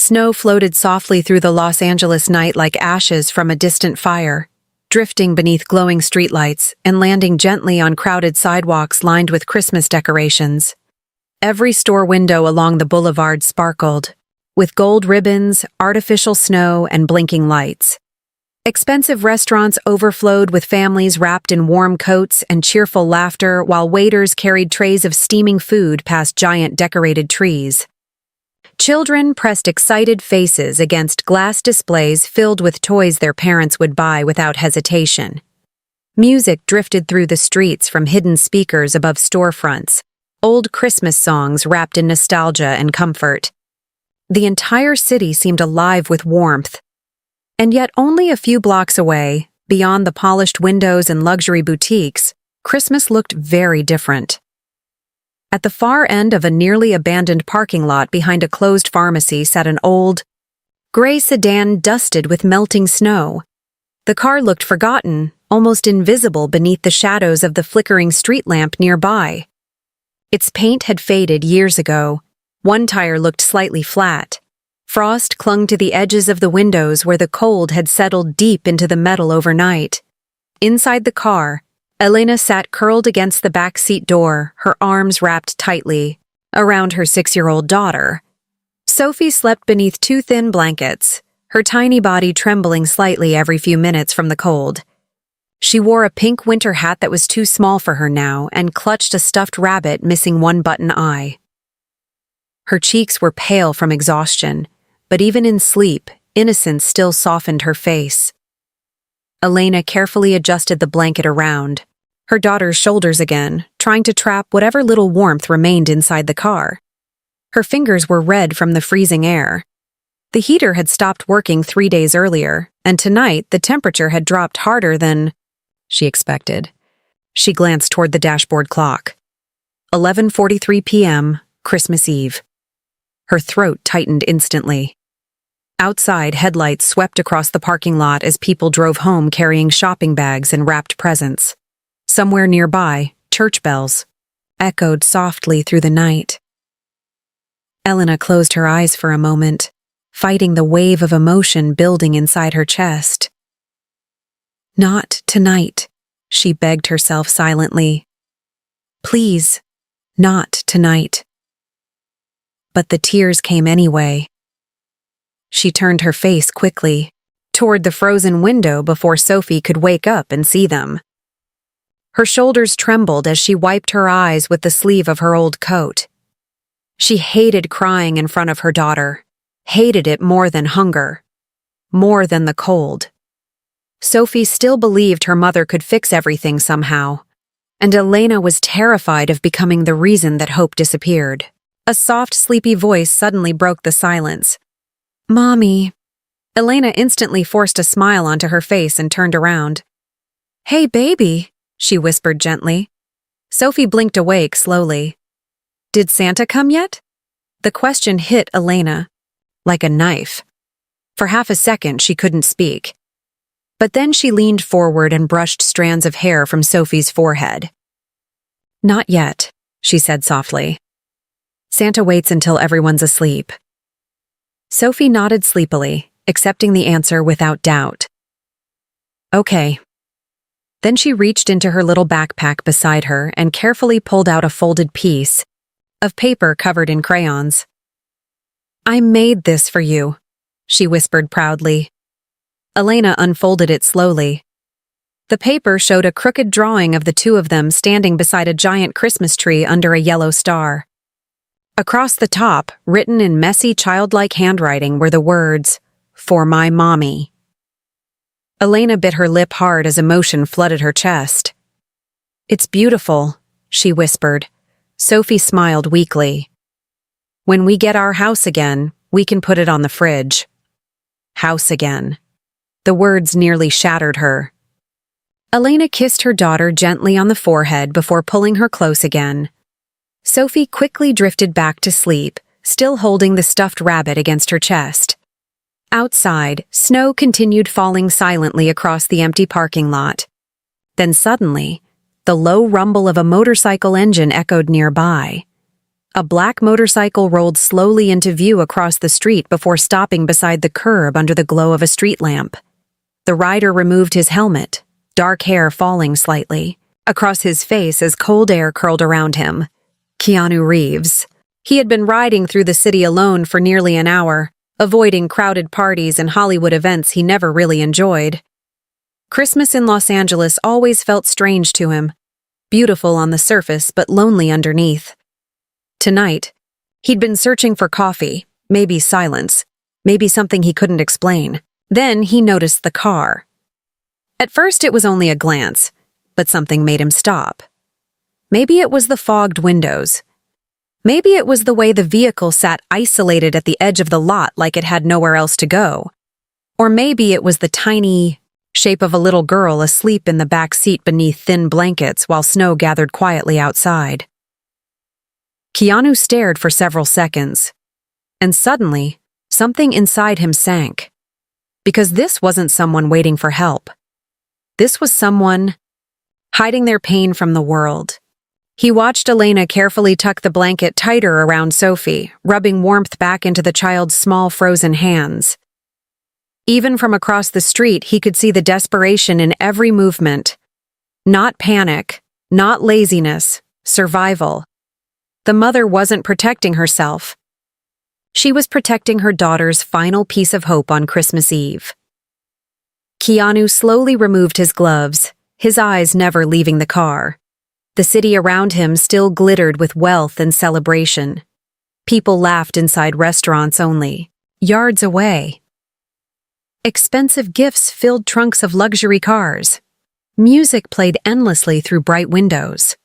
Snow floated softly through the Los Angeles night like ashes from a distant fire, drifting beneath glowing streetlights and landing gently on crowded sidewalks lined with Christmas decorations. Every store window along the boulevard sparkled, with gold ribbons, artificial snow, and blinking lights. Expensive restaurants overflowed with families wrapped in warm coats and cheerful laughter while waiters carried trays of steaming food past giant decorated trees. Children pressed excited faces against glass displays filled with toys their parents would buy without hesitation. Music drifted through the streets from hidden speakers above storefronts, old Christmas songs wrapped in nostalgia and comfort. The entire city seemed alive with warmth. And yet only a few blocks away, beyond the polished windows and luxury boutiques, Christmas looked very different. At the far end of a nearly abandoned parking lot behind a closed pharmacy sat an old, gray sedan dusted with melting snow. The car looked forgotten, almost invisible beneath the shadows of the flickering street lamp nearby. Its paint had faded years ago. One tire looked slightly flat. Frost clung to the edges of the windows where the cold had settled deep into the metal overnight. Inside the car, Elena sat curled against the back seat door, her arms wrapped tightly around her 6-year-old daughter. Sophie slept beneath 2 thin blankets, her tiny body trembling slightly every few minutes from the cold. She wore a pink winter hat that was too small for her now and clutched a stuffed rabbit missing one button eye. Her cheeks were pale from exhaustion, but even in sleep, innocence still softened her face. Elena carefully adjusted the blanket around her daughter's shoulders again, trying to trap whatever little warmth remained inside the car. Her fingers were red from the freezing air. The heater had stopped working 3 days earlier, and tonight the temperature had dropped harder than she expected. She glanced toward the dashboard clock. 11:43 p.m., Christmas Eve. Her throat tightened instantly. Outside, headlights swept across the parking lot as people drove home carrying shopping bags and wrapped presents. Somewhere nearby, church bells echoed softly through the night. Elena closed her eyes for a moment, fighting the wave of emotion building inside her chest. "Not tonight," she begged herself silently. "Please, not tonight." But the tears came anyway. She turned her face quickly toward the frozen window before Sophie could wake up and see them. Her shoulders trembled as she wiped her eyes with the sleeve of her old coat. She hated crying in front of her daughter, hated it more than hunger, more than the cold. Sophie still believed her mother could fix everything somehow, and Elena was terrified of becoming the reason that hope disappeared. A soft, sleepy voice suddenly broke the silence. "Mommy." Elena instantly forced a smile onto her face and turned around. "Hey, baby," she whispered gently. Sophie blinked awake slowly. "Did Santa come yet?" The question hit Elena like a knife. For half a second, she couldn't speak. But then she leaned forward and brushed strands of hair from Sophie's forehead. "Not yet," she said softly. "Santa waits until everyone's asleep." Sophie nodded sleepily, accepting the answer without doubt. "Okay." Then she reached into her little backpack beside her and carefully pulled out a folded piece of paper covered in crayons. "I made this for you," she whispered proudly. Elena unfolded it slowly. The paper showed a crooked drawing of the two of them standing beside a giant Christmas tree under a yellow star. Across the top, written in messy, childlike handwriting, were the words, "For my mommy." Elena bit her lip hard as emotion flooded her chest. "It's beautiful," she whispered. Sophie smiled weakly. "When we get our house again, we can put it on the fridge." House again. The words nearly shattered her. Elena kissed her daughter gently on the forehead before pulling her close again. Sophie quickly drifted back to sleep, still holding the stuffed rabbit against her chest. Outside, snow continued falling silently across the empty parking lot. Then suddenly, the low rumble of a motorcycle engine echoed nearby. a black motorcycle rolled slowly into view across the street before stopping beside the curb under the glow of a street lamp. The rider removed his helmet, dark hair falling slightly across his face as cold air curled around him. Keanu Reeves. He had been riding through the city alone for nearly an hour, avoiding crowded parties and Hollywood events he never really enjoyed. Christmas in Los Angeles always felt strange to him, beautiful on the surface but lonely underneath. Tonight, he'd been searching for coffee, maybe silence, maybe something he couldn't explain. Then he noticed the car. At first it was only a glance, but something made him stop. Maybe it was the fogged windows. Maybe it was the way the vehicle sat isolated at the edge of the lot like it had nowhere else to go. Or maybe it was the tiny shape of a little girl asleep in the back seat beneath thin blankets while snow gathered quietly outside. Keanu stared for several seconds, and suddenly, something inside him sank. Because this wasn't someone waiting for help. This was someone hiding their pain from the world. He watched Elena carefully tuck the blanket tighter around Sophie, rubbing warmth back into the child's small frozen hands. Even from across the street, he could see the desperation in every movement. Not panic, not laziness, survival. The mother wasn't protecting herself. She was protecting her daughter's final piece of hope on Christmas Eve. Keanu slowly removed his gloves, his eyes never leaving the car. The city around him still glittered with wealth and celebration. People laughed inside restaurants only, yards away. Expensive gifts filled trunks of luxury cars. Music played endlessly through bright windows.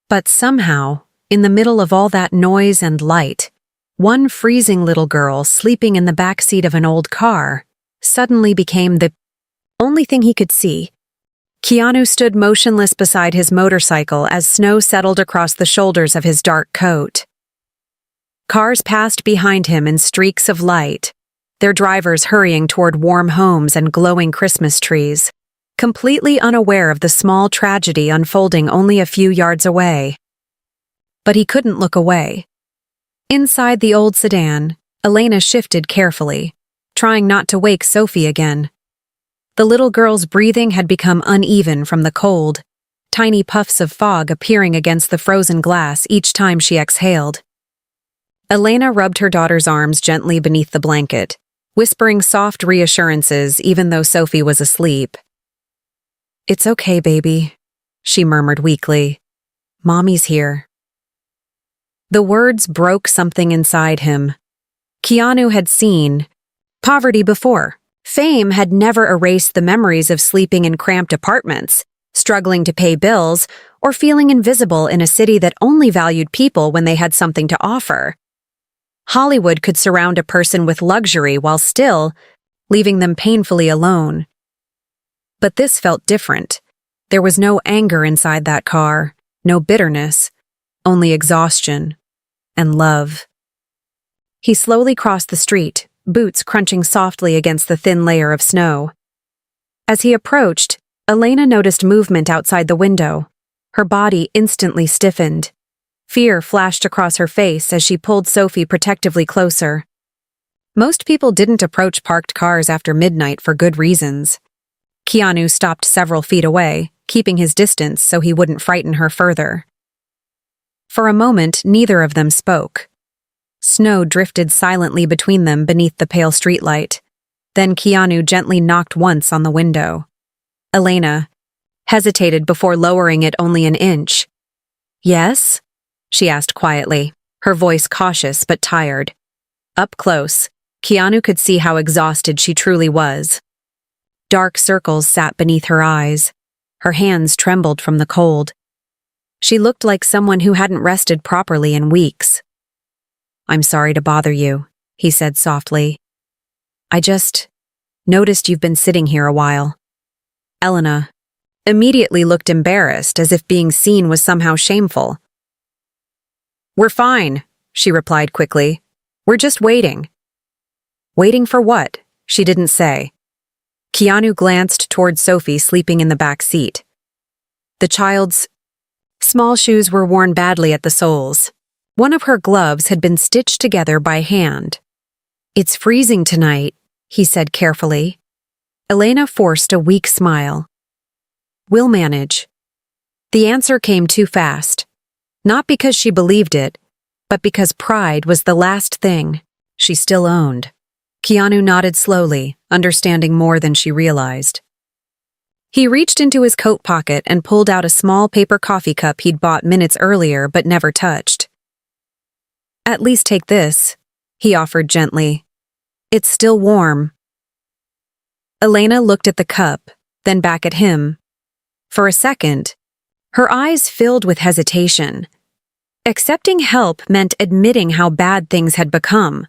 But somehow, in the middle of all that noise and light, one freezing little girl sleeping in the back seat of an old car suddenly became the only thing he could see. Keanu stood motionless beside his motorcycle as snow settled across the shoulders of his dark coat. Cars passed behind him in streaks of light, their drivers hurrying toward warm homes and glowing Christmas trees, completely unaware of the small tragedy unfolding only a few yards away. But he couldn't look away. Inside the old sedan, Elena shifted carefully, trying not to wake Sophie again. The little girl's breathing had become uneven from the cold, tiny puffs of fog appearing against the frozen glass each time she exhaled. Elena rubbed her daughter's arms gently beneath the blanket, whispering soft reassurances even though Sophie was asleep. "It's okay, baby," she murmured weakly. "Mommy's here." The words broke something inside him. Keanu had seen poverty before. Fame had never erased the memories of sleeping in cramped apartments, struggling to pay bills, or feeling invisible in a city that only valued people when they had something to offer. Hollywood could surround a person with luxury while still leaving them painfully alone. But this felt different. There was no anger inside that car, no bitterness, only exhaustion and love. He slowly crossed the street, boots crunching softly against the thin layer of snow. As he approached, Elena noticed movement outside the window. Her body instantly stiffened. Fear flashed across her face as she pulled Sophie protectively closer. Most people didn't approach parked cars after midnight for good reasons. Keanu stopped several feet away, keeping his distance so he wouldn't frighten her further. For a moment, neither of them spoke. Snow drifted silently between them beneath the pale streetlight. Then Keanu gently knocked once on the window. Elena hesitated before lowering it only an inch. "Yes?" she asked quietly, her voice cautious but tired. Up close, Keanu could see how exhausted she truly was. Dark circles sat beneath her eyes. Her hands trembled from the cold. She looked like someone who hadn't rested properly in weeks. "I'm sorry to bother you," he said softly. "I just noticed you've been sitting here a while." Elena immediately looked embarrassed, as if being seen was somehow shameful. "We're fine," she replied quickly. "We're just waiting." Waiting for what? She didn't say. Keanu glanced toward Sophie sleeping in the back seat. The child's small shoes were worn badly at the soles. One of her gloves had been stitched together by hand. "It's freezing tonight," he said carefully. Elena forced a weak smile. "We'll manage." The answer came too fast. Not because she believed it, but because pride was the last thing she still owned. Keanu nodded slowly, understanding more than she realized. He reached into his coat pocket and pulled out a small paper coffee cup he'd bought minutes earlier but never touched. "At least take this," he offered gently. "It's still warm." Elena looked at the cup, then back at him. For a second, her eyes filled with hesitation. Accepting help meant admitting how bad things had become,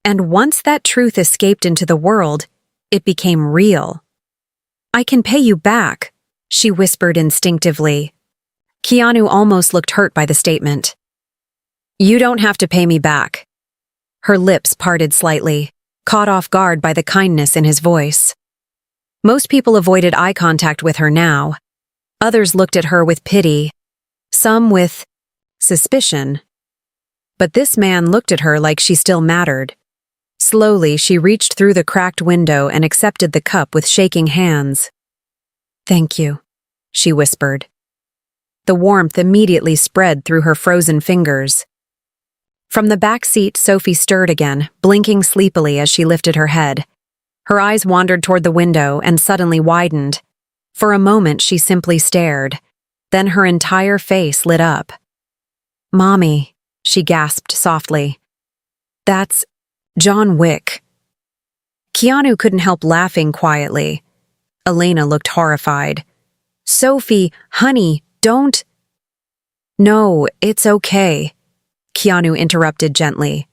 and once that truth escaped into the world, it became real. "I can pay you back," she whispered instinctively. Keanu almost looked hurt by the statement. "You don't have to pay me back." Her lips parted slightly, caught off guard by the kindness in his voice. Most people avoided eye contact with her now. Others looked at her with pity, some with suspicion. But this man looked at her like she still mattered. Slowly, she reached through the cracked window and accepted the cup with shaking hands. "Thank you," she whispered. The warmth immediately spread through her frozen fingers. From the back seat, Sophie stirred again, blinking sleepily as she lifted her head. Her eyes wandered toward the window and suddenly widened. For a moment, she simply stared. Then her entire face lit up. "Mommy," she gasped softly. "That's John Wick." Keanu couldn't help laughing quietly. Elena looked horrified. "Sophie, honey, don't—" "No, it's okay," Keanu interrupted gently.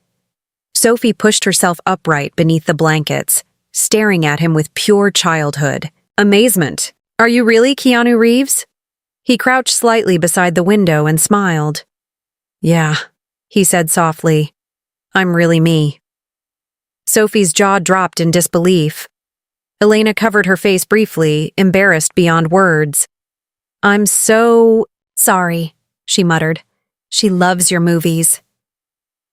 Sophie pushed herself upright beneath the blankets, staring at him with pure childhood. Amazement. "Are you really Keanu Reeves?" He crouched slightly beside the window and smiled. "Yeah," he said softly. "I'm really me." Sophie's jaw dropped in disbelief. Elena covered her face briefly, embarrassed beyond words. "I'm so sorry," she muttered. "She loves your movies."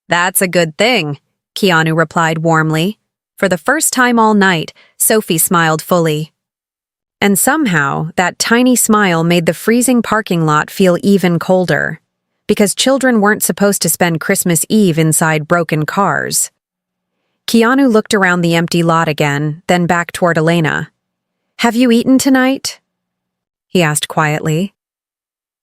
"That's a good thing," Keanu replied warmly. For the first time all night, Sophie smiled fully. And somehow, that tiny smile made the freezing parking lot feel even colder, because children weren't supposed to spend Christmas Eve inside broken cars. Keanu looked around the empty lot again, then back toward Elena. "Have you eaten tonight?" he asked quietly.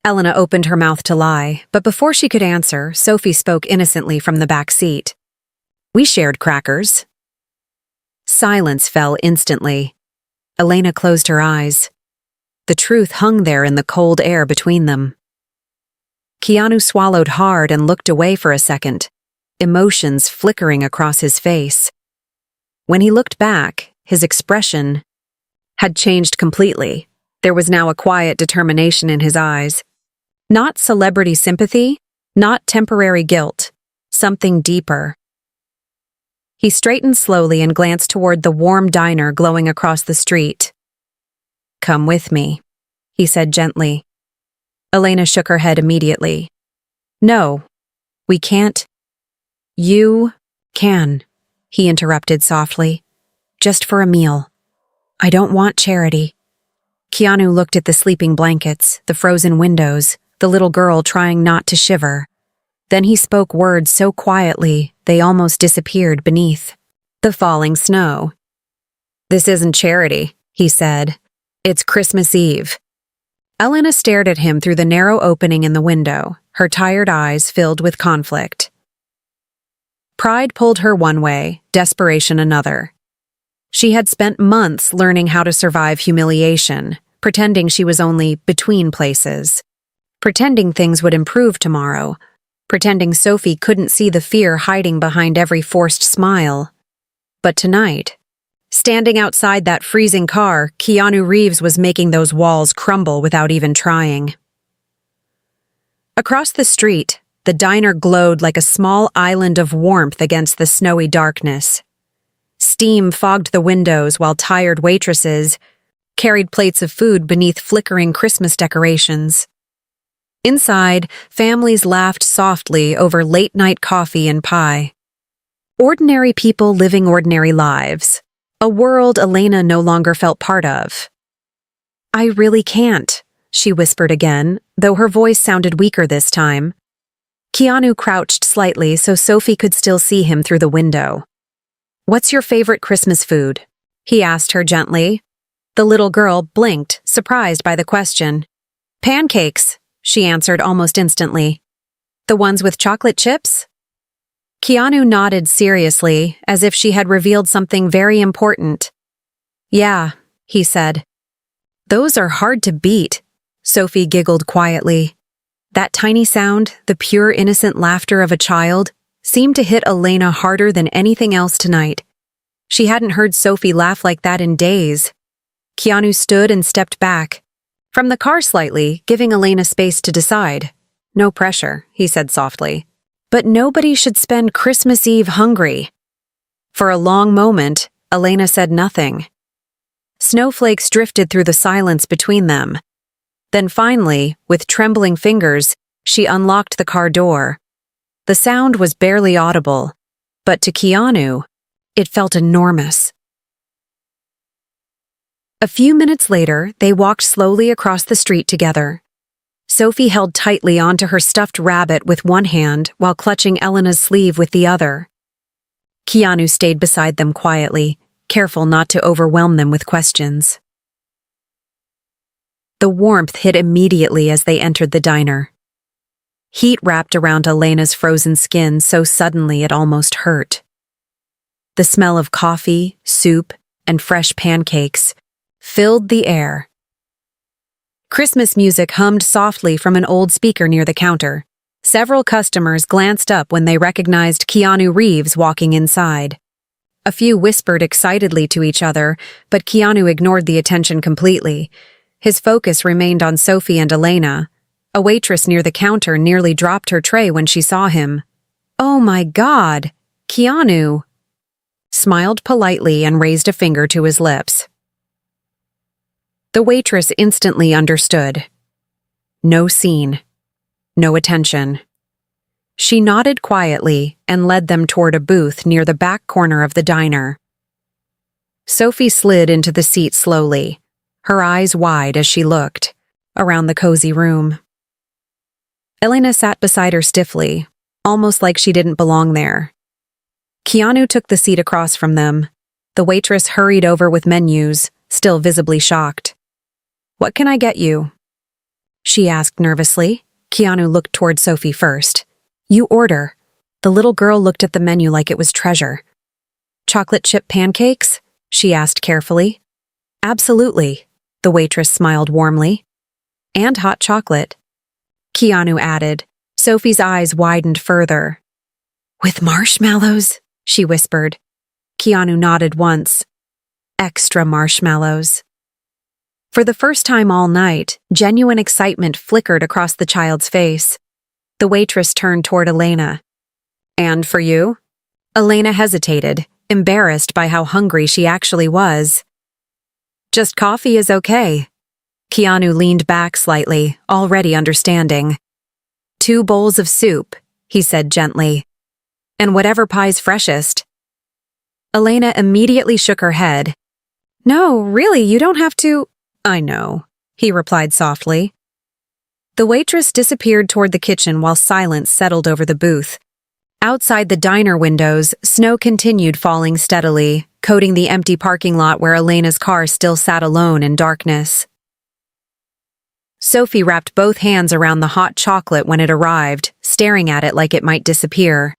Elena opened her mouth to lie, but before she could answer, Sophie spoke innocently from the back seat. "We shared crackers." Silence fell instantly. Elena closed her eyes. The truth hung there in the cold air between them. Keanu swallowed hard and looked away for a second, emotions flickering across his face. When he looked back, his expression had changed completely. There was now a quiet determination in his eyes. Not celebrity sympathy, not temporary guilt, something deeper. He straightened slowly and glanced toward the warm diner glowing across the street. "Come with me," he said gently. Elena shook her head immediately. "No, we can't." "You can," he interrupted softly. "Just for a meal. I don't want charity." Keanu looked at the sleeping blankets, the frozen windows, the little girl trying not to shiver. Then he spoke words so quietly they almost disappeared beneath the falling snow. "This isn't charity," he said. "It's Christmas Eve." Elena stared at him through the narrow opening in the window, her tired eyes filled with conflict. Pride pulled her one way, desperation another. She had spent months learning how to survive humiliation, pretending she was only between places, pretending things would improve tomorrow, pretending Sophie couldn't see the fear hiding behind every forced smile. But tonight, standing outside that freezing car, Keanu Reeves was making those walls crumble without even trying. Across the street, the diner glowed like a small island of warmth against the snowy darkness. Steam fogged the windows while tired waitresses carried plates of food beneath flickering Christmas decorations. Inside, families laughed softly over late-night coffee and pie. Ordinary people living ordinary lives. A world Elena no longer felt part of. "I really can't," she whispered again, though her voice sounded weaker this time. Keanu crouched slightly so Sophie could still see him through the window. "What's your favorite Christmas food?" he asked her gently. The little girl blinked, surprised by the question. "Pancakes," she answered almost instantly. "The ones with chocolate chips?" Keanu nodded seriously, as if she had revealed something very important. "Yeah," he said. "Those are hard to beat," Sophie giggled quietly. That tiny sound, the pure innocent laughter of a child, seemed to hit Elena harder than anything else tonight. She hadn't heard Sophie laugh like that in days. Keanu stood and stepped back, from the car slightly, giving Elena space to decide. "No pressure," he said softly. "But nobody should spend Christmas Eve hungry." For a long moment, Elena said nothing. Snowflakes drifted through the silence between them. Then finally, with trembling fingers, she unlocked the car door. The sound was barely audible, but to Keanu, it felt enormous. A few minutes later, they walked slowly across the street together. Sophie held tightly onto her stuffed rabbit with one hand while clutching Elena's sleeve with the other. Keanu stayed beside them quietly, careful not to overwhelm them with questions. The warmth hit immediately as they entered the diner. Heat wrapped around Elena's frozen skin so suddenly it almost hurt. The smell of coffee, soup, and fresh pancakes filled the air. Christmas music hummed softly from an old speaker near the counter. Several customers glanced up when they recognized Keanu Reeves walking inside. A few whispered excitedly to each other, but Keanu ignored the attention completely. His focus remained on Sophie and Elena. A waitress near the counter nearly dropped her tray when she saw him. "Oh my God, Keanu!" Smiled politely and raised a finger to his lips. The waitress instantly understood. No scene. No attention. She nodded quietly and led them toward a booth near the back corner of the diner. Sophie slid into the seat slowly, her eyes wide as she looked around the cozy room. Elena sat beside her stiffly, almost like she didn't belong there. Keanu took the seat across from them. The waitress hurried over with menus, still visibly shocked. "What can I get you?" she asked nervously. Keanu looked toward Sophie first. "You order." The little girl looked at the menu like it was treasure. "Chocolate chip pancakes?" she asked carefully. "Absolutely," the waitress smiled warmly. "And hot chocolate," Keanu added. Sophie's eyes widened further. "With marshmallows?" she whispered. Keanu nodded once. "Extra marshmallows." For the first time all night, genuine excitement flickered across the child's face. The waitress turned toward Elena. "And for you?" Elena hesitated, embarrassed by how hungry she actually was. "Just coffee is okay." Keanu leaned back slightly, already understanding. "2 bowls of soup," he said gently. "And whatever pie's freshest." Elena immediately shook her head. "No, really, you don't have to—" "I know," he replied softly. The waitress disappeared toward the kitchen while silence settled over the booth. Outside the diner windows, snow continued falling steadily, coating the empty parking lot where Elena's car still sat alone in darkness. Sophie wrapped both hands around the hot chocolate when it arrived, staring at it like it might disappear.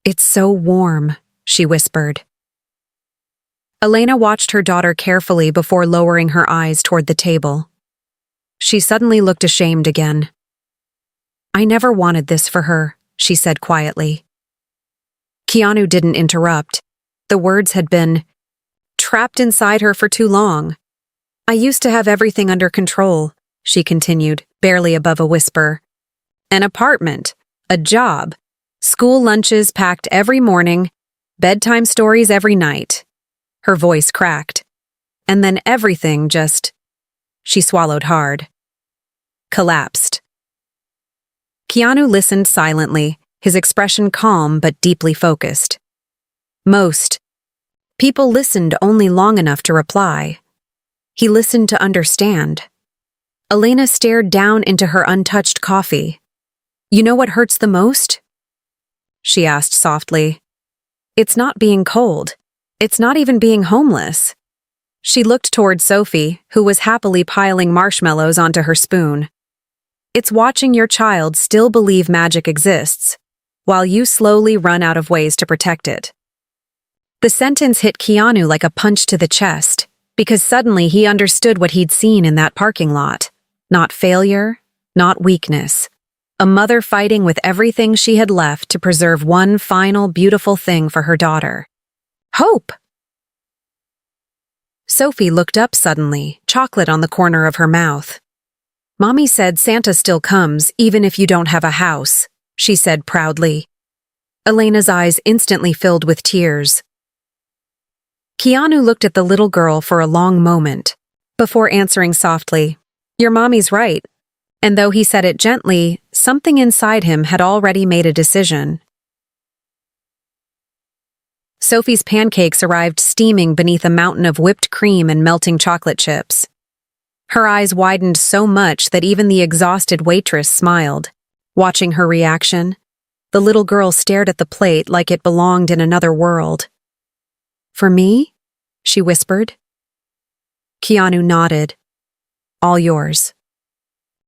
"It's so warm," she whispered. Elena watched her daughter carefully before lowering her eyes toward the table. She suddenly looked ashamed again. "I never wanted this for her," she said quietly. Keanu didn't interrupt. The words had been trapped inside her for too long. "I used to have everything under control," she continued, barely above a whisper. "An apartment, a job, school lunches packed every morning, bedtime stories every night." Her voice cracked. "And then everything just—" she swallowed hard. "Collapsed." Keanu listened silently, his expression calm but deeply focused. Most people listened only long enough to reply. He listened to understand. Elena stared down into her untouched coffee. "You know what hurts the most?" she asked softly. "It's not being cold. It's not even being homeless." She looked toward Sophie, who was happily piling marshmallows onto her spoon. "It's watching your child still believe magic exists, while you slowly run out of ways to protect it." The sentence hit Keanu like a punch to the chest, because suddenly he understood what he'd seen in that parking lot. Not failure, not weakness. A mother fighting with everything she had left to preserve one final beautiful thing for her daughter. Hope! Sophie looked up suddenly, chocolate on the corner of her mouth. "Mommy said Santa still comes, even if you don't have a house," she said proudly. Elena's eyes instantly filled with tears. Keanu looked at the little girl for a long moment, before answering softly, "Your mommy's right." And though he said it gently, something inside him had already made a decision. Sophie's pancakes arrived steaming beneath a mountain of whipped cream and melting chocolate chips. Her eyes widened so much that even the exhausted waitress smiled. Watching her reaction, the little girl stared at the plate like it belonged in another world. "For me?" she whispered. Keanu nodded. "All yours."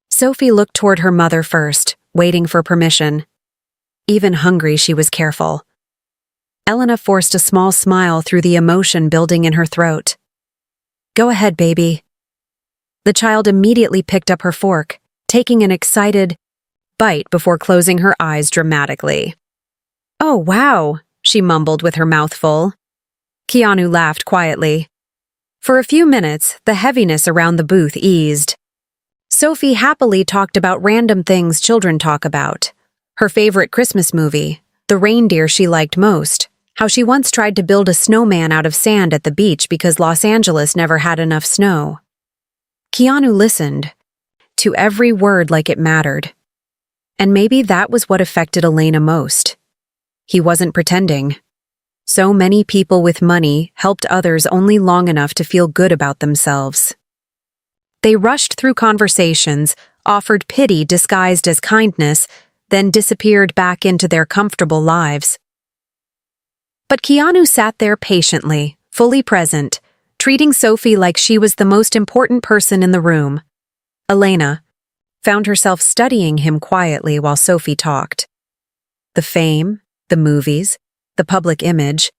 Sophie looked toward her mother first, waiting for permission. Even hungry, she was careful. Elena forced a small smile through the emotion building in her throat. "Go ahead, baby." The child immediately picked up her fork, taking an excited bite before closing her eyes dramatically. "Oh, wow," she mumbled with her mouth full. Keanu laughed quietly. For a few minutes, the heaviness around the booth eased. Sophie happily talked about random things children talk about. Her favorite Christmas movie, the reindeer she liked most, how she once tried to build a snowman out of sand at the beach because Los Angeles never had enough snow. Keanu listened to every word like it mattered. And maybe that was what affected Elena most. He wasn't pretending. So many people with money helped others only long enough to feel good about themselves. They rushed through conversations, offered pity disguised as kindness, then disappeared back into their comfortable lives. But Keanu sat there patiently, fully present, treating Sophie like she was the most important person in the room. Elena found herself studying him quietly while Sophie talked. The fame, the movies, the public image,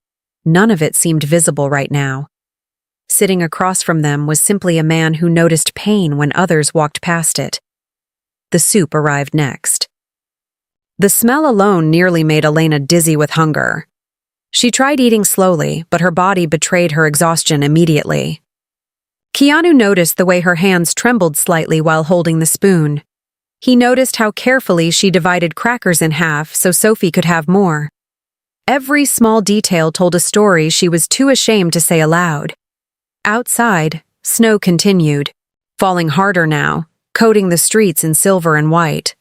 none of it seemed visible right now. Sitting across from them was simply a man who noticed pain when others walked past it. The soup arrived next. The smell alone nearly made Elena dizzy with hunger. She tried eating slowly, but her body betrayed her exhaustion immediately. Keanu noticed the way her hands trembled slightly while holding the spoon. He noticed how carefully she divided crackers in half so Sophie could have more. Every small detail told a story she was too ashamed to say aloud. Outside, snow continued, falling harder now, coating the streets in silver and white.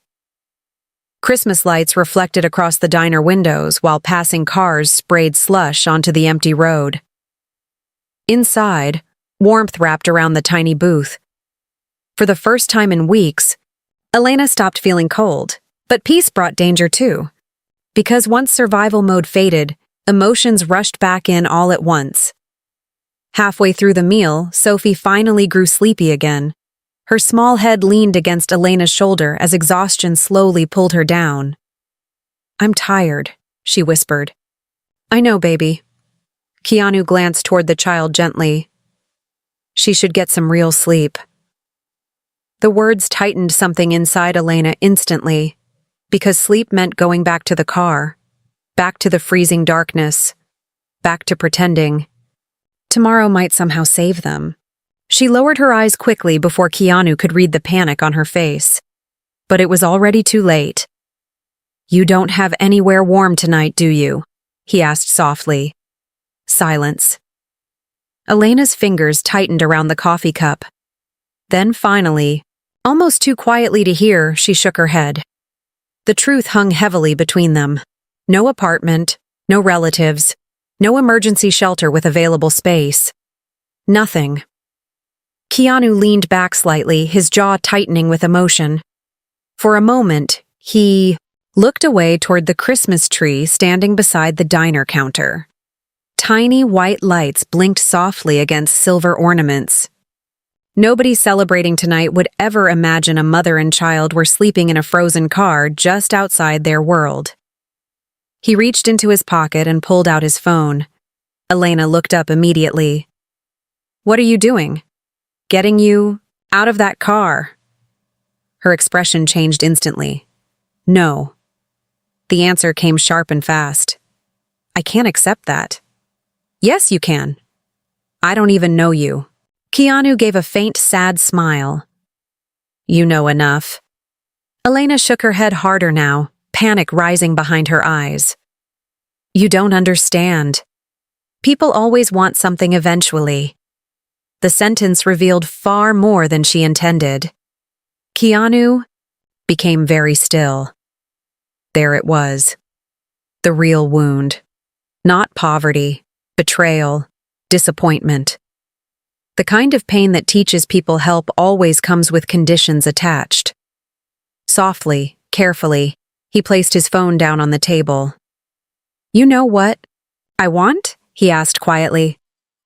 Christmas lights reflected across the diner windows while passing cars sprayed slush onto the empty road. Inside, warmth wrapped around the tiny booth. For the first time in weeks, Elena stopped feeling cold, but peace brought danger too. Because once survival mode faded, emotions rushed back in all at once. Halfway through the meal, Sophie finally grew sleepy again. Her small head leaned against Elena's shoulder as exhaustion slowly pulled her down. "I'm tired," she whispered. "I know, baby." Keanu glanced toward the child gently. "She should get some real sleep." The words tightened something inside Elena instantly, because sleep meant going back to the car, back to the freezing darkness, back to pretending. Tomorrow might somehow save them. She lowered her eyes quickly before Keanu could read the panic on her face. But it was already too late. "You don't have anywhere warm tonight, do you?" he asked softly. Silence. Elena's fingers tightened around the coffee cup. Then finally, almost too quietly to hear, she shook her head. The truth hung heavily between them. No apartment, no relatives, no emergency shelter with available space. Nothing. Keanu leaned back slightly, his jaw tightening with emotion. For a moment, he looked away toward the Christmas tree standing beside the diner counter. Tiny white lights blinked softly against silver ornaments. Nobody celebrating tonight would ever imagine a mother and child were sleeping in a frozen car just outside their world. He reached into his pocket and pulled out his phone. Elena looked up immediately. "What are you doing?" "Getting you out of that car." Her expression changed instantly. "No." The answer came sharp and fast. "I can't accept that." "Yes, you can." "I don't even know you." Keanu gave a faint, sad smile. "You know enough." Elena shook her head harder now, panic rising behind her eyes. "You don't understand. People always want something eventually." The sentence revealed far more than she intended. Keanu became very still. There it was. The real wound. Not poverty, betrayal, disappointment. The kind of pain that teaches people help always comes with conditions attached. Softly, carefully, he placed his phone down on the table. "You know what I want?" he asked quietly.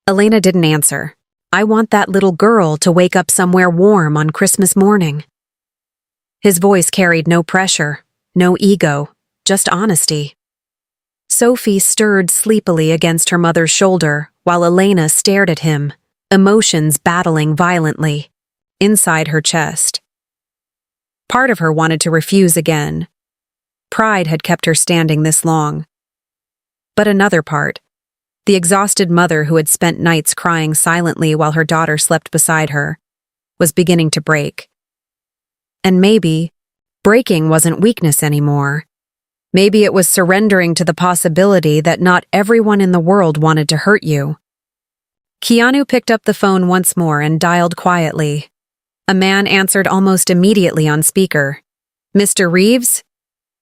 Elena didn't answer. "I want that little girl to wake up somewhere warm on Christmas morning." His voice carried no pressure, no ego, just honesty. Sophie stirred sleepily against her mother's shoulder while Elena stared at him, emotions battling violently inside her chest. Part of her wanted to refuse again. Pride had kept her standing this long. But another part, the exhausted mother who had spent nights crying silently while her daughter slept beside her, was beginning to break. And maybe breaking wasn't weakness anymore. Maybe it was surrendering to the possibility that not everyone in the world wanted to hurt you. Keanu picked up the phone once more and dialed quietly. A man answered almost immediately on speaker. "Mr. Reeves?"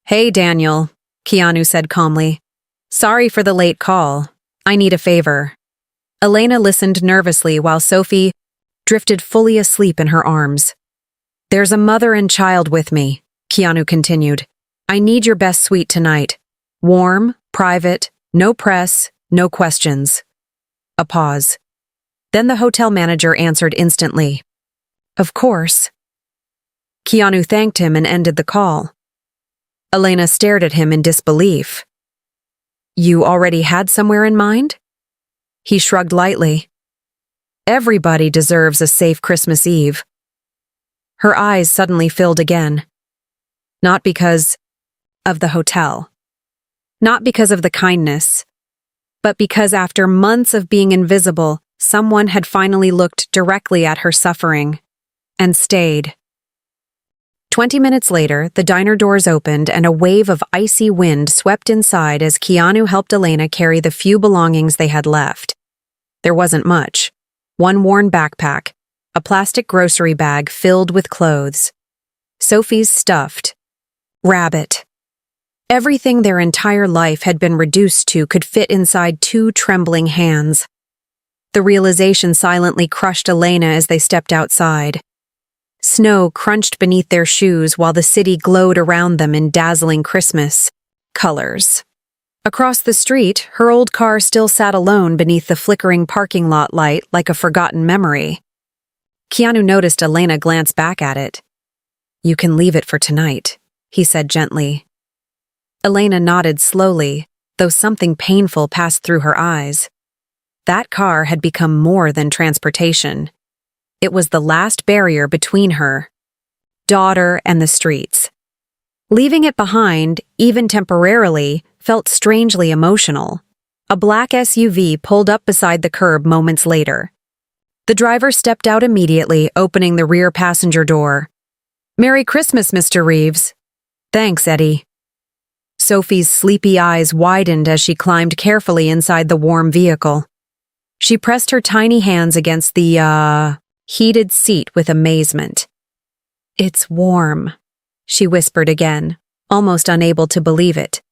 "Hey, Daniel," Keanu said calmly. "Sorry for the late call. I need a favor." Elena listened nervously while Sophie drifted fully asleep in her arms. "There's a mother and child with me," Keanu continued. "I need your best suite tonight. Warm, private, no press, no questions." A pause. Then the hotel manager answered instantly. "Of course." Keanu thanked him and ended the call. Elena stared at him in disbelief. "You already had somewhere in mind?" He shrugged lightly. "Everybody deserves a safe Christmas Eve." Her eyes suddenly filled again. Not because of the hotel. Not because of the kindness. But because after months of being invisible, someone had finally looked directly at her suffering and stayed. 20 minutes later, the diner doors opened and a wave of icy wind swept inside as Keanu helped Elena carry the few belongings they had left. There wasn't much. One worn backpack, a plastic grocery bag filled with clothes. Sophie's stuffed rabbit. Everything their entire life had been reduced to could fit inside two trembling hands. The realization silently crushed Elena as they stepped outside. Snow crunched beneath their shoes while the city glowed around them in dazzling Christmas colors. Across the street, her old car still sat alone beneath the flickering parking lot light like a forgotten memory. Keanu noticed Elena glance back at it. "You can leave it for tonight," he said gently. Elena nodded slowly, though something painful passed through her eyes. That car had become more than transportation. It was the last barrier between her, daughter, and the streets. Leaving it behind, even temporarily, felt strangely emotional. A black SUV pulled up beside the curb moments later. The driver stepped out immediately, opening the rear passenger door. "Merry Christmas, Mr. Reeves." "Thanks, Eddie." Sophie's sleepy eyes widened as she climbed carefully inside the warm vehicle. She pressed her tiny hands against the, heated seat with amazement. "It's warm," she whispered again. almost unable to believe it.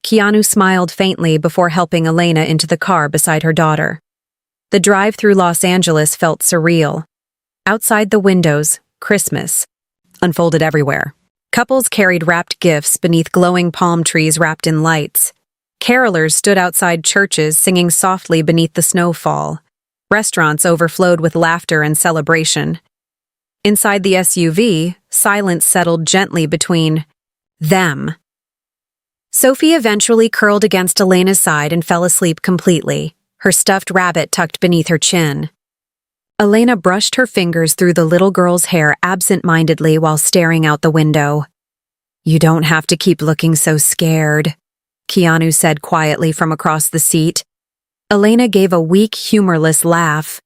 Keanu smiled faintly before helping Elena into the car beside her daughter. The drive through Los Angeles felt surreal. Outside the windows, Christmas unfolded everywhere. Couples carried wrapped gifts beneath glowing palm trees wrapped in lights. Carolers stood outside churches singing softly beneath the snowfall. Restaurants overflowed with laughter and celebration. Inside the SUV, silence settled gently between them. Sophie eventually curled against Elena's side and fell asleep completely, her stuffed rabbit tucked beneath her chin. Elena brushed her fingers through the little girl's hair absent-mindedly while staring out the window. "You don't have to keep looking so scared," Keanu said quietly from across the seat. Elena gave a weak, humorless laugh.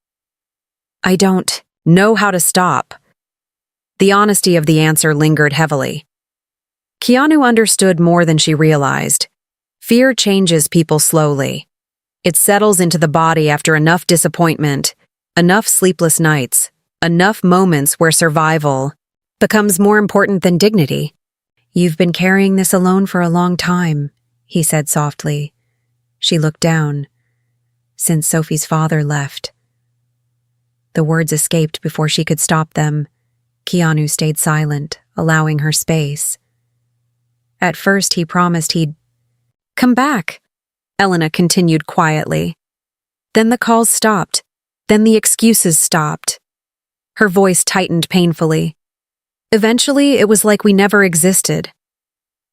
"I don't know how to stop." The honesty of the answer lingered heavily. Keanu understood more than she realized. Fear changes people slowly. It settles into the body after enough disappointment, enough sleepless nights, enough moments where survival becomes more important than dignity. "You've been carrying this alone for a long time," he said softly. She looked down. "Since Sophie's father left." The words escaped before she could stop them. Keanu stayed silent, allowing her space. At first he promised he'd come back, Elena continued quietly. Then the calls stopped. Then the excuses stopped. Her voice tightened painfully. Eventually, it was like we never existed.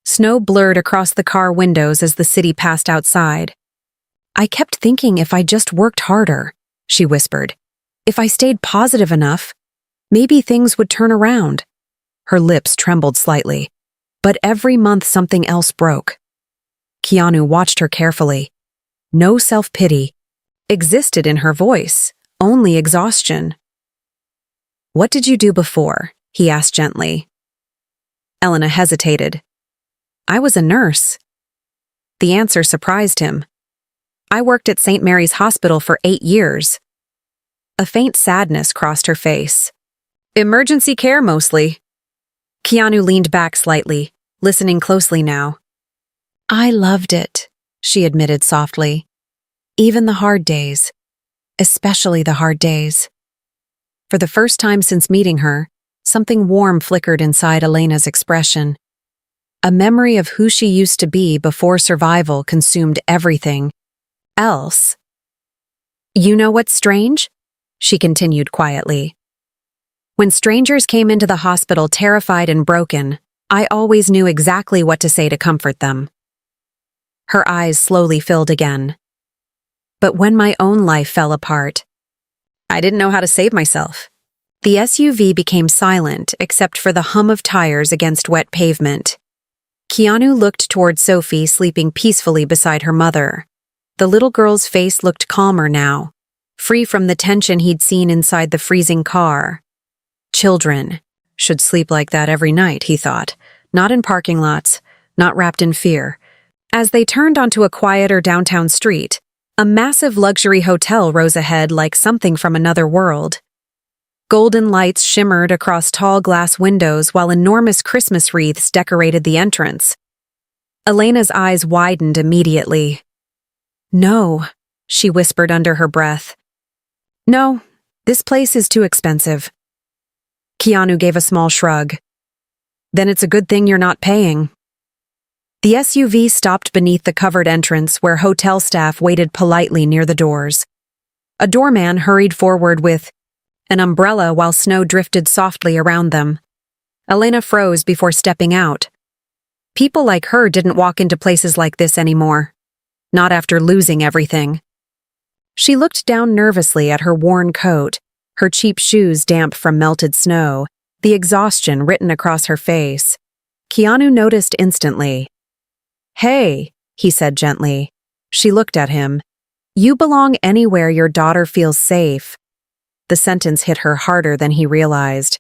Snow blurred across the car windows as the city passed outside. "I kept thinking if I just worked harder," she whispered. "If I stayed positive enough, maybe things would turn around." Her lips trembled slightly. But every month something else broke. Keanu watched her carefully. No self-pity existed in her voice, only exhaustion. "What did you do before?" he asked gently. Elena hesitated. "I was a nurse." The answer surprised him. "I worked at St. Mary's Hospital for 8 years. A faint sadness crossed her face. "Emergency care mostly." Keanu leaned back slightly, listening closely now. "I loved it," she admitted softly. "Even the hard days. Especially the hard days." For the first time since meeting her, something warm flickered inside Elena's expression. A memory of who she used to be before survival consumed everything else. "You know what's strange?" she continued quietly. "When strangers came into the hospital terrified and broken, I always knew exactly what to say to comfort them." Her eyes slowly filled again. "But when my own life fell apart, I didn't know how to save myself." The SUV became silent except for the hum of tires against wet pavement. Keanu looked toward Sophie sleeping peacefully beside her mother. The little girl's face looked calmer now, free from the tension he'd seen inside the freezing car. Children should sleep like that every night, he thought, not in parking lots, not wrapped in fear. As they turned onto a quieter downtown street, a massive luxury hotel rose ahead like something from another world. Golden lights shimmered across tall glass windows while enormous Christmas wreaths decorated the entrance. Elena's eyes widened immediately. "No," she whispered under her breath. "No, this place is too expensive." Keanu gave a small shrug. "Then it's a good thing you're not paying." The SUV stopped beneath the covered entrance where hotel staff waited politely near the doors. A doorman hurried forward with an umbrella while snow drifted softly around them. Elena froze before stepping out. People like her didn't walk into places like this anymore. Not after losing everything. She looked down nervously at her worn coat, her cheap shoes damp from melted snow, the exhaustion written across her face. Keanu noticed instantly. "Hey," he said gently. She looked at him. "You belong anywhere your daughter feels safe." The sentence hit her harder than he realized.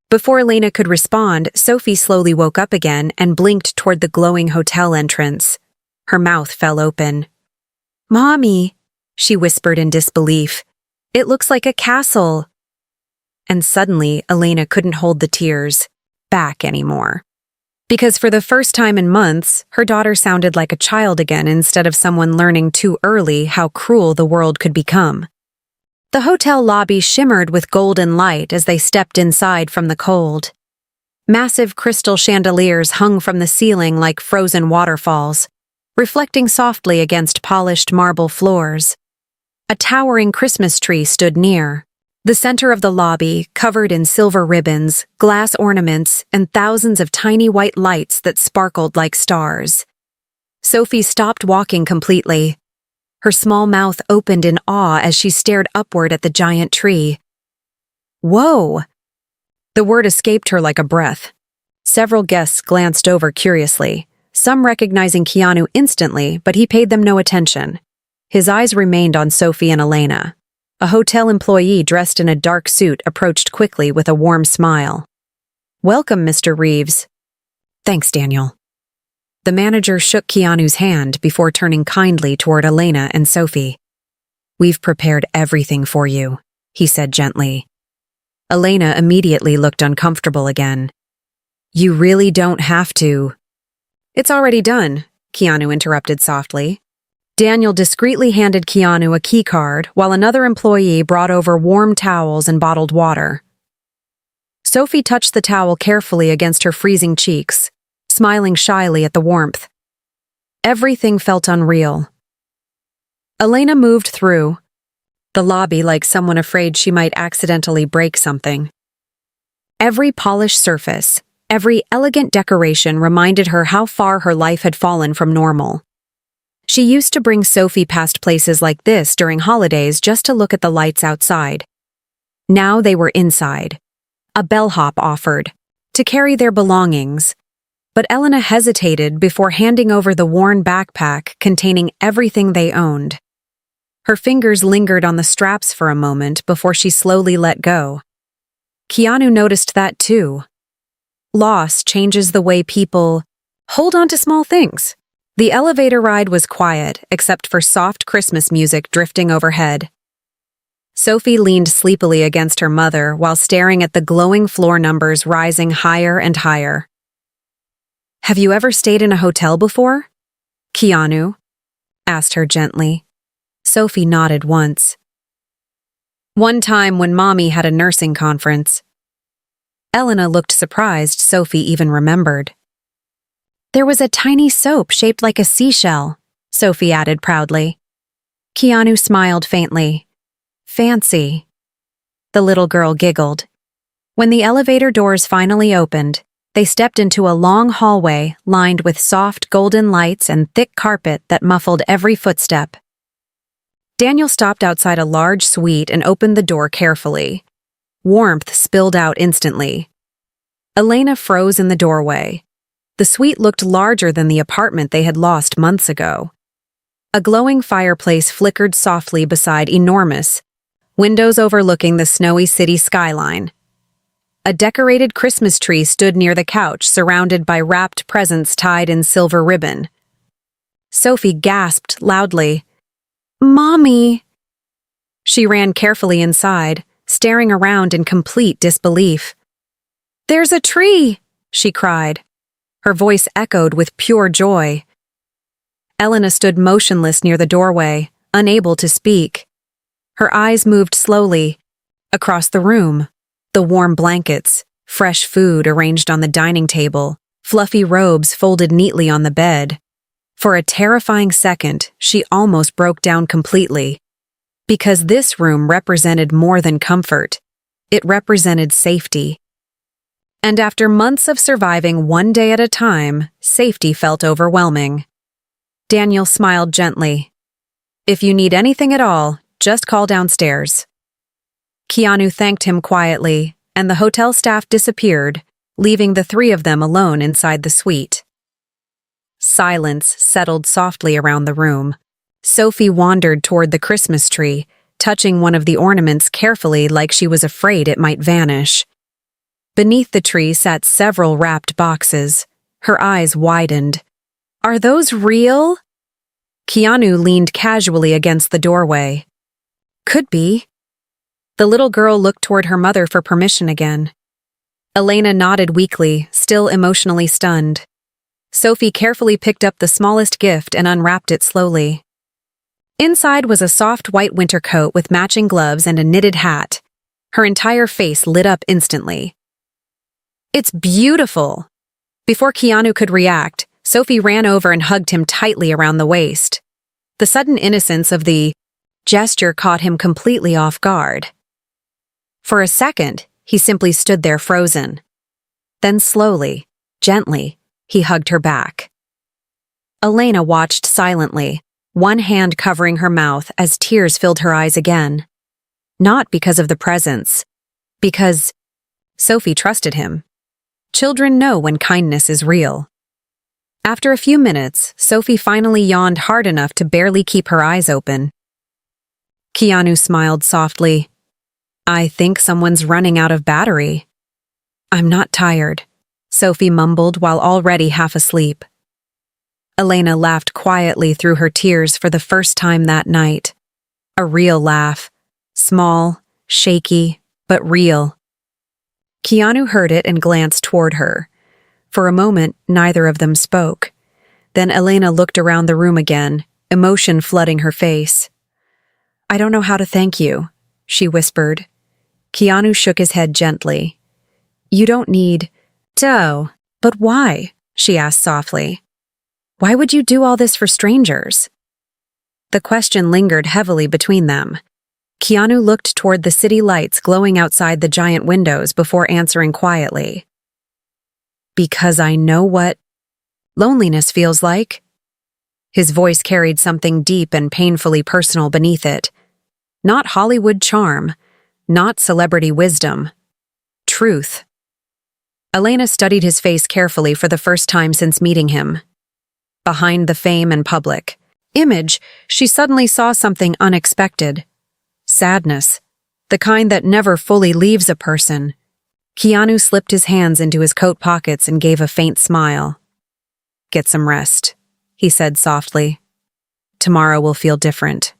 Before Elena could respond, Sophie slowly woke up again and blinked toward the glowing hotel entrance. Her mouth fell open. "Mommy," she whispered in disbelief. "It looks like a castle." And suddenly, Elena couldn't hold the tears back anymore. Because for the first time in months, her daughter sounded like a child again instead of someone learning too early how cruel the world could become. The hotel lobby shimmered with golden light as they stepped inside from the cold. Massive crystal chandeliers hung from the ceiling like frozen waterfalls, reflecting softly against polished marble floors. A towering Christmas tree stood near. The center of the lobby, covered in silver ribbons, glass ornaments, and thousands of tiny white lights that sparkled like stars. Sophie stopped walking completely. Her small mouth opened in awe as she stared upward at the giant tree. Whoa! The word escaped her like a breath. Several guests glanced over curiously, some recognizing Keanu instantly, but he paid them no attention. His eyes remained on Sophie and Elena. A hotel employee dressed in a dark suit approached quickly with a warm smile. "Welcome, Mr. Reeves." "Thanks, Daniel." The manager shook Keanu's hand before turning kindly toward Elena and Sophie. "We've prepared everything for you," he said gently. Elena immediately looked uncomfortable again. "You really don't have to." "It's already done," Keanu interrupted softly. Daniel discreetly handed Keanu a key card while another employee brought over warm towels and bottled water. Sophie touched the towel carefully against her freezing cheeks, smiling shyly at the warmth. Everything felt unreal. Elena moved through the lobby like someone afraid she might accidentally break something. Every polished surface, every elegant decoration reminded her how far her life had fallen from normal. She used to bring Sophie past places like this during holidays just to look at the lights outside. Now they were inside. A bellhop offered to carry their belongings, but Elena hesitated before handing over the worn backpack containing everything they owned. Her fingers lingered on the straps for a moment before she slowly let go. Keanu noticed that too. Loss changes the way people hold on to small things. The elevator ride was quiet, except for soft Christmas music drifting overhead. Sophie leaned sleepily against her mother while staring at the glowing floor numbers rising higher and higher. "Have you ever stayed in a hotel before?" Keanu asked her gently. Sophie nodded once. "One time when Mommy had a nursing conference." Elena looked surprised Sophie even remembered. "There was a tiny soap shaped like a seashell," Sophie added proudly. Keanu smiled faintly. "Fancy." The little girl giggled. When the elevator doors finally opened, they stepped into a long hallway lined with soft golden lights and thick carpet that muffled every footstep. Daniel stopped outside a large suite and opened the door carefully. Warmth spilled out instantly. Elena froze in the doorway. The suite looked larger than the apartment they had lost months ago. A glowing fireplace flickered softly beside enormous windows overlooking the snowy city skyline. A decorated Christmas tree stood near the couch, surrounded by wrapped presents tied in silver ribbon. Sophie gasped loudly, "Mommy!" She ran carefully inside, staring around in complete disbelief. "There's a tree!" she cried. Her voice echoed with pure joy. Elena stood motionless near the doorway, unable to speak. Her eyes moved slowly across the room. The warm blankets, fresh food arranged on the dining table, fluffy robes folded neatly on the bed. For a terrifying second, she almost broke down completely. Because this room represented more than comfort. It represented safety. And after months of surviving one day at a time, safety felt overwhelming. Daniel smiled gently. "If you need anything at all, just call downstairs." Keanu thanked him quietly, and the hotel staff disappeared, leaving the three of them alone inside the suite. Silence settled softly around the room. Sophie wandered toward the Christmas tree, touching one of the ornaments carefully like she was afraid it might vanish. Beneath the tree sat several wrapped boxes. Her eyes widened. "Are those real?" Keanu leaned casually against the doorway. "Could be." The little girl looked toward her mother for permission again. Elena nodded weakly, still emotionally stunned. Sophie carefully picked up the smallest gift and unwrapped it slowly. Inside was a soft white winter coat with matching gloves and a knitted hat. Her entire face lit up instantly. "It's beautiful!" Before Keanu could react, Sophie ran over and hugged him tightly around the waist. The sudden innocence of the gesture caught him completely off guard. For a second, he simply stood there frozen. Then slowly, gently, he hugged her back. Elena watched silently, one hand covering her mouth as tears filled her eyes again. Not because of the presents, because Sophie trusted him. Children know when kindness is real. After a few minutes, Sophie finally yawned hard enough to barely keep her eyes open. Keanu smiled softly. "I think someone's running out of battery." "I'm not tired," Sophie mumbled while already half asleep. Elena laughed quietly through her tears for the first time that night. A real laugh. Small, shaky, but real. Keanu heard it and glanced toward her. For a moment, neither of them spoke. Then Elena looked around the room again, emotion flooding her face. "I don't know how to thank you," she whispered. Keanu shook his head gently. "You don't need to, but why?" she asked softly. "Why would you do all this for strangers?" The question lingered heavily between them. Keanu looked toward the city lights glowing outside the giant windows before answering quietly. "Because I know what loneliness feels like." His voice carried something deep and painfully personal beneath it. Not Hollywood charm, not celebrity wisdom. Truth. Elena studied his face carefully for the first time since meeting him. Behind the fame and public image, she suddenly saw something unexpected. Sadness. The kind that never fully leaves a person. Keanu slipped his hands into his coat pockets and gave a faint smile. "Get some rest," he said softly. "Tomorrow will feel different."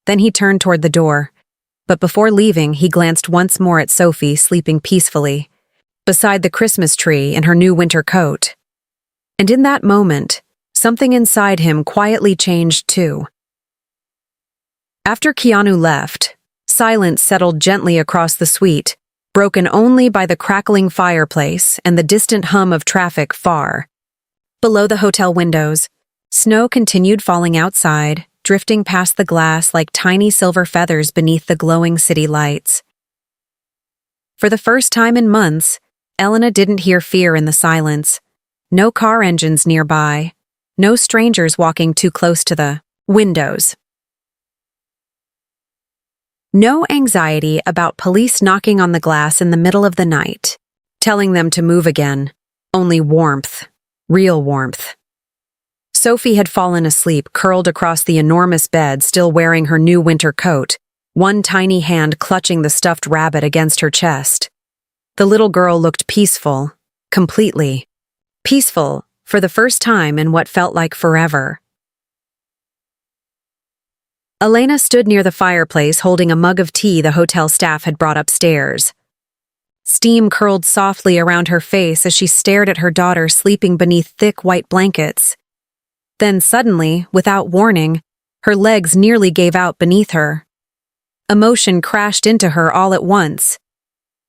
Then he turned toward the door. But before leaving, he glanced once more at Sophie sleeping peacefully, beside the Christmas tree in her new winter coat. And in that moment, something inside him quietly changed too. After Keanu left, silence settled gently across the suite, broken only by the crackling fireplace and the distant hum of traffic far. Below the hotel windows, snow continued falling outside, drifting past the glass like tiny silver feathers beneath the glowing city lights. For the first time in months, Elena didn't hear fear in the silence. No car engines nearby, no strangers walking too close to the windows. No anxiety about police knocking on the glass in the middle of the night, telling them to move again. Only warmth, real warmth. Sophie had fallen asleep, curled across the enormous bed, still wearing her new winter coat, one tiny hand clutching the stuffed rabbit against her chest. The little girl looked peaceful, completely. Peaceful, for the first time in what felt like forever. Elena stood near the fireplace holding a mug of tea the hotel staff had brought upstairs. Steam curled softly around her face as she stared at her daughter sleeping beneath thick white blankets. Then suddenly, without warning, her legs nearly gave out beneath her. Emotion crashed into her all at once.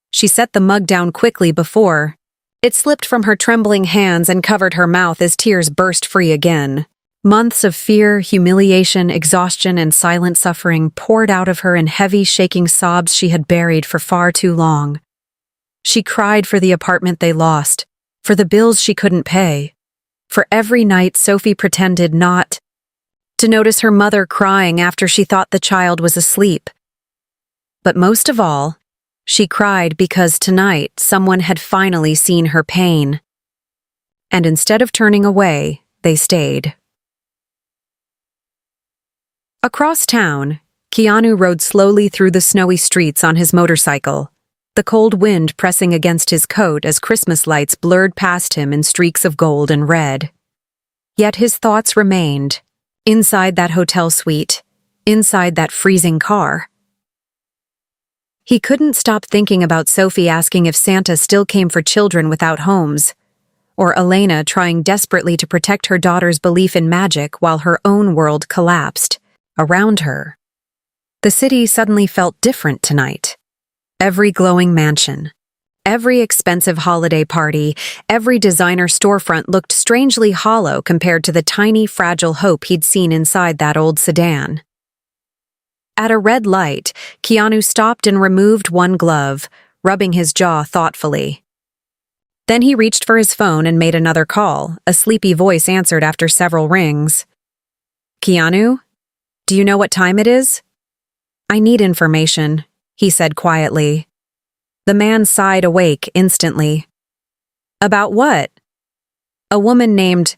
She set the mug down quickly before it slipped from her trembling hands and covered her mouth as tears burst free again. Months of fear, humiliation, exhaustion, and silent suffering poured out of her in heavy, shaking sobs she had buried for far too long. She cried for the apartment they lost, for the bills she couldn't pay. For every night Sophie pretended not to notice her mother crying after she thought the child was asleep. But most of all, she cried because tonight someone had finally seen her pain. And instead of turning away, they stayed. Across town, Keanu rode slowly through the snowy streets on his motorcycle, the cold wind pressing against his coat as Christmas lights blurred past him in streaks of gold and red. Yet his thoughts remained, inside that hotel suite, inside that freezing car. He couldn't stop thinking about Sophie asking if Santa still came for children without homes, or Elena trying desperately to protect her daughter's belief in magic while her own world collapsed around her. The city suddenly felt different tonight. Every glowing mansion, every expensive holiday party, every designer storefront looked strangely hollow compared to the tiny, fragile hope he'd seen inside that old sedan. At a red light, Keanu stopped and removed one glove, rubbing his jaw thoughtfully. Then he reached for his phone and made another call. A sleepy voice answered after several rings. "Keanu? Do you know what time it is?" "I need information," he said quietly. The man sighed awake instantly. "About what?" "A woman named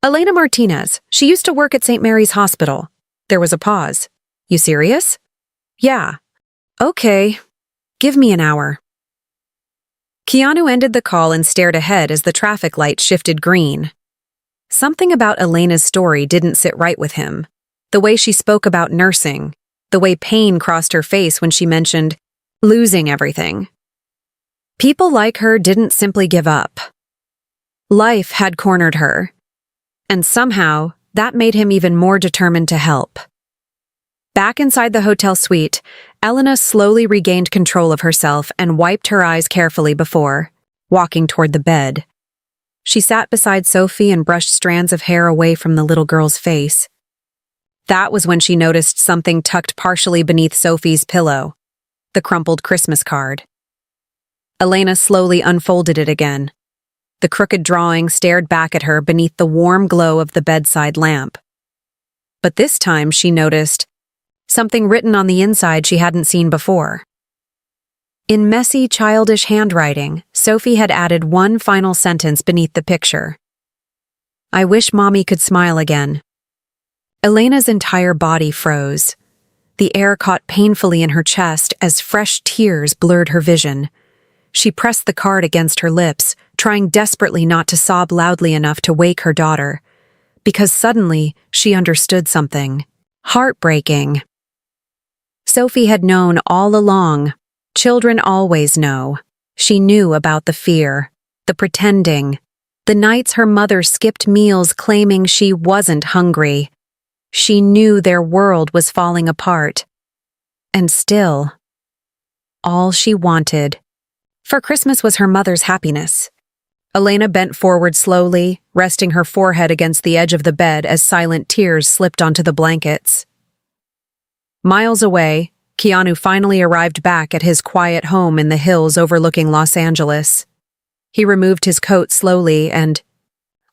Elena Martinez. She used to work at St. Mary's Hospital." There was a pause. "You serious?" "Yeah." "Okay. Give me an hour." Keanu ended the call and stared ahead as the traffic light shifted green. Something about Elena's story didn't sit right with him. The way she spoke about nursing, the way pain crossed her face when she mentioned losing everything. People like her didn't simply give up. Life had cornered her, and somehow that made him even more determined to help. Back inside the hotel suite, Elena slowly regained control of herself and wiped her eyes carefully before walking toward the bed. She sat beside Sophie and brushed strands of hair away from the little girl's face. That was when she noticed something tucked partially beneath Sophie's pillow, the crumpled Christmas card. Elena slowly unfolded it again. The crooked drawing stared back at her beneath the warm glow of the bedside lamp. But this time she noticed something written on the inside she hadn't seen before. In messy, childish handwriting, Sophie had added one final sentence beneath the picture. "I wish Mommy could smile again." Elena's entire body froze. The air caught painfully in her chest as fresh tears blurred her vision. She pressed the card against her lips, trying desperately not to sob loudly enough to wake her daughter, because suddenly she understood something heartbreaking. Sophie had known all along. Children always know. She knew about the fear, the pretending, the nights her mother skipped meals claiming she wasn't hungry. She knew their world was falling apart. And still, all she wanted for Christmas was her mother's happiness. Elena bent forward slowly, resting her forehead against the edge of the bed as silent tears slipped onto the blankets. Miles away, Keanu finally arrived back at his quiet home in the hills overlooking Los Angeles. He removed his coat slowly and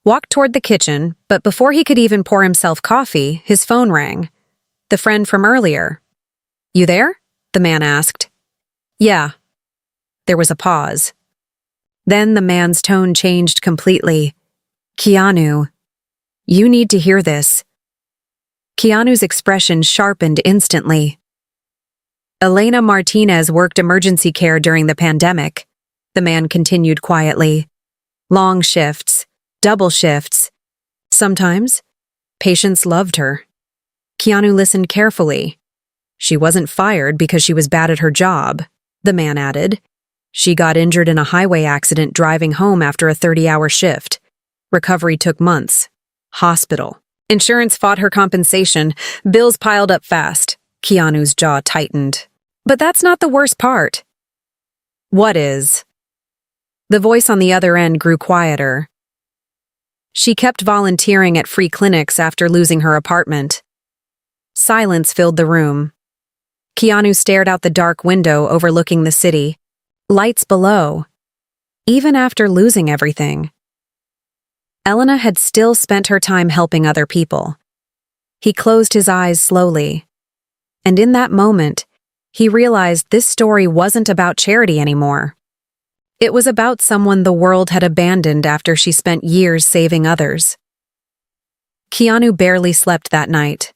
walked toward the kitchen, but before he could even pour himself coffee, his phone rang. The friend from earlier. "You there?" the man asked. "Yeah." There was a pause. Then the man's tone changed completely. "Keanu, you need to hear this." Keanu's expression sharpened instantly. "Elena Martinez worked emergency care during the pandemic," the man continued quietly. "Long shifts, double shifts. Sometimes, patients loved her." Keanu listened carefully. "She wasn't fired because she was bad at her job," the man added. "She got injured in a highway accident driving home after a 30-hour shift. Recovery took months. Hospital. Insurance fought her compensation. Bills piled up fast." Keanu's jaw tightened. "But that's not the worst part." "What is?" The voice on the other end grew quieter. "She kept volunteering at free clinics after losing her apartment." Silence filled the room. Keanu stared out the dark window overlooking the city. Lights below. Even after losing everything, Elena had still spent her time helping other people. He closed his eyes slowly. And in that moment, he realized this story wasn't about charity anymore. It was about someone the world had abandoned after she spent years saving others. Keanu barely slept that night.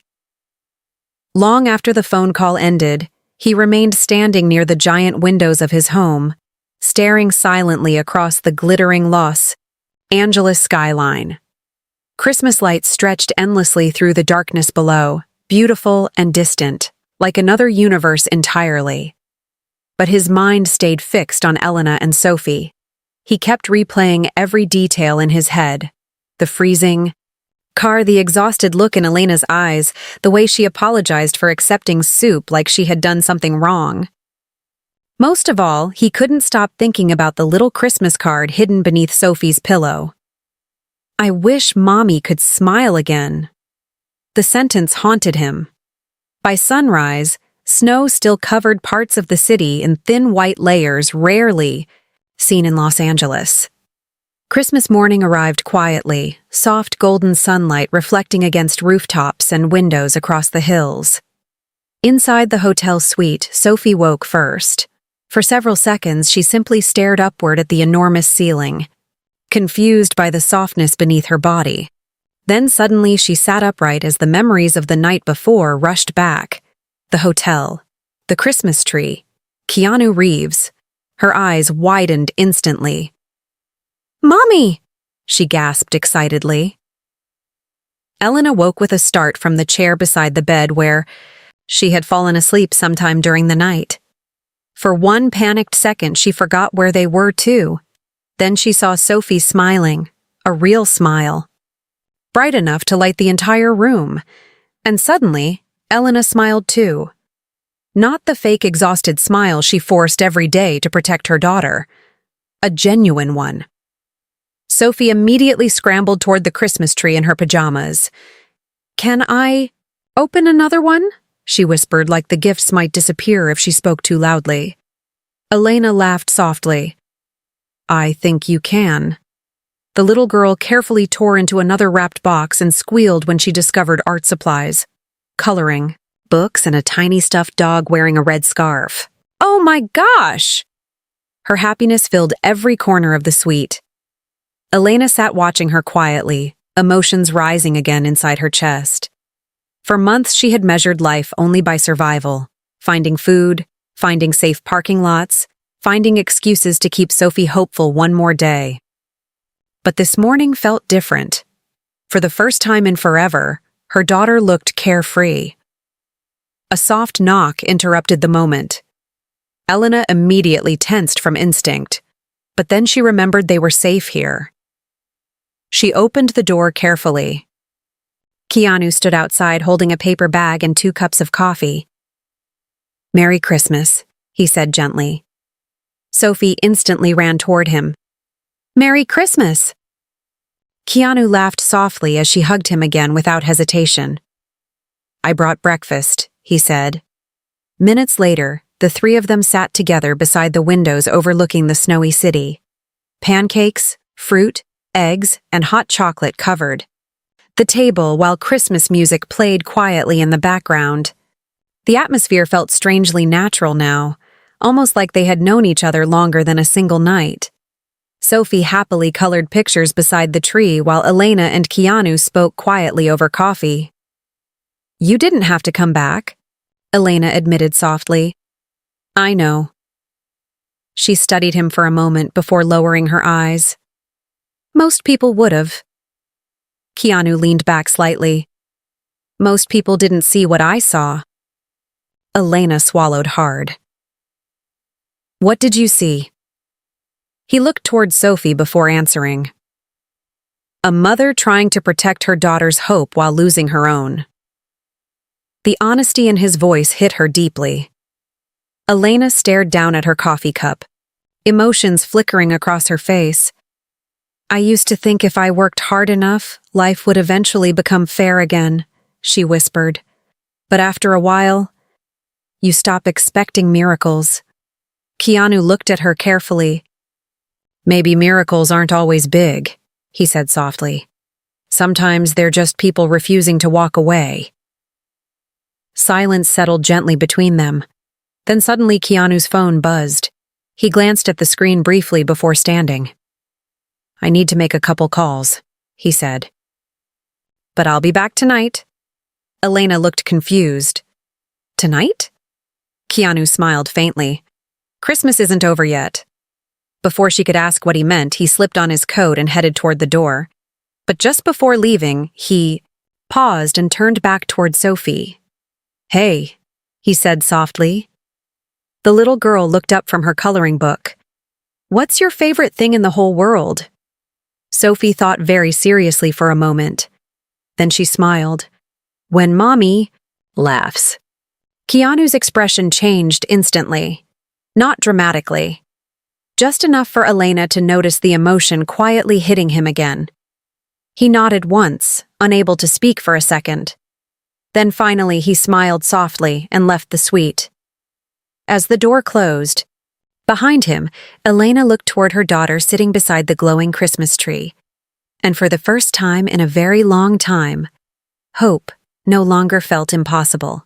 Long after the phone call ended, he remained standing near the giant windows of his home, staring silently across the glittering Los Angeles skyline. Christmas lights stretched endlessly through the darkness below, beautiful and distant, like another universe entirely. but his mind stayed fixed on Elena and Sophie. He kept replaying every detail in his head. The freezing car, the exhausted look in Elena's eyes, the way she apologized for accepting soup like she had done something wrong. Most of all, he couldn't stop thinking about the little Christmas card hidden beneath Sophie's pillow. "I wish Mommy could smile again." The sentence haunted him. By sunrise, snow still covered parts of the city in thin white layers rarely seen in Los Angeles. Christmas morning arrived quietly, soft golden sunlight reflecting against rooftops and windows across the hills. Inside the hotel suite, Sophie woke first. For several seconds, she simply stared upward at the enormous ceiling, confused by the softness beneath her body. Then suddenly she sat upright as the memories of the night before rushed back. The hotel, the Christmas tree, Keanu Reeves. Her eyes widened instantly. "Mommy!" she gasped excitedly. Elena woke with a start from the chair beside the bed where she had fallen asleep sometime during the night. For one panicked second, she forgot where they were too. Then she saw Sophie smiling, a real smile, bright enough to light the entire room. And suddenly, Elena smiled too. Not the fake exhausted smile she forced every day to protect her daughter. A genuine one. Sophie immediately scrambled toward the Christmas tree in her pajamas. "Can I open another one?" she whispered, like the gifts might disappear if she spoke too loudly. Elena laughed softly. "I think you can." The little girl carefully tore into another wrapped box and squealed when she discovered art supplies, coloring, books, and a tiny stuffed dog wearing a red scarf. "Oh my gosh!" Her happiness filled every corner of the suite. Elena sat watching her quietly, emotions rising again inside her chest. For months she had measured life only by survival, finding food, finding safe parking lots, finding excuses to keep Sophie hopeful one more day. But this morning felt different. For the first time in forever, her daughter looked carefree. A soft knock interrupted the moment. Elena immediately tensed from instinct, but then she remembered they were safe here. She opened the door carefully. Keanu stood outside holding a paper bag and 2 cups of coffee. "Merry Christmas," he said gently. Sophie instantly ran toward him. "Merry Christmas!" Keanu laughed softly as she hugged him again without hesitation. "I brought breakfast," he said. Minutes later, the 3 of them sat together beside the windows overlooking the snowy city. Pancakes, fruit, eggs, and hot chocolate covered the table while Christmas music played quietly in the background. The atmosphere felt strangely natural now, almost like they had known each other longer than a single night. Sophie happily colored pictures beside the tree while Elena and Keanu spoke quietly over coffee. "You didn't have to come back," Elena admitted softly. "I know." She studied him for a moment before lowering her eyes. "Most people would have." Keanu leaned back slightly. "Most people didn't see what I saw." Elena swallowed hard. "What did you see?" He looked toward Sophie before answering. "A mother trying to protect her daughter's hope while losing her own." The honesty in his voice hit her deeply. Elena stared down at her coffee cup, emotions flickering across her face. "I used to think if I worked hard enough, life would eventually become fair again," she whispered. "But after a while, you stop expecting miracles." Keanu looked at her carefully. "Maybe miracles aren't always big," he said softly. "Sometimes they're just people refusing to walk away." Silence settled gently between them. Then suddenly Keanu's phone buzzed. He glanced at the screen briefly before standing. "I need to make a couple calls," he said. "But I'll be back tonight." Elena looked confused. "Tonight?" Keanu smiled faintly. "Christmas isn't over yet." Before she could ask what he meant, he slipped on his coat and headed toward the door. But just before leaving, he paused and turned back toward Sophie. "Hey," he said softly. The little girl looked up from her coloring book. "What's your favorite thing in the whole world?" Sophie thought very seriously for a moment. Then she smiled. "When Mommy laughs." Keanu's expression changed instantly. Not dramatically. Just enough for Elena to notice the emotion quietly hitting him again. He nodded once, unable to speak for a second. Then finally he smiled softly and left the suite. As the door closed, behind him, Elena looked toward her daughter sitting beside the glowing Christmas tree. And for the first time in a very long time, hope no longer felt impossible.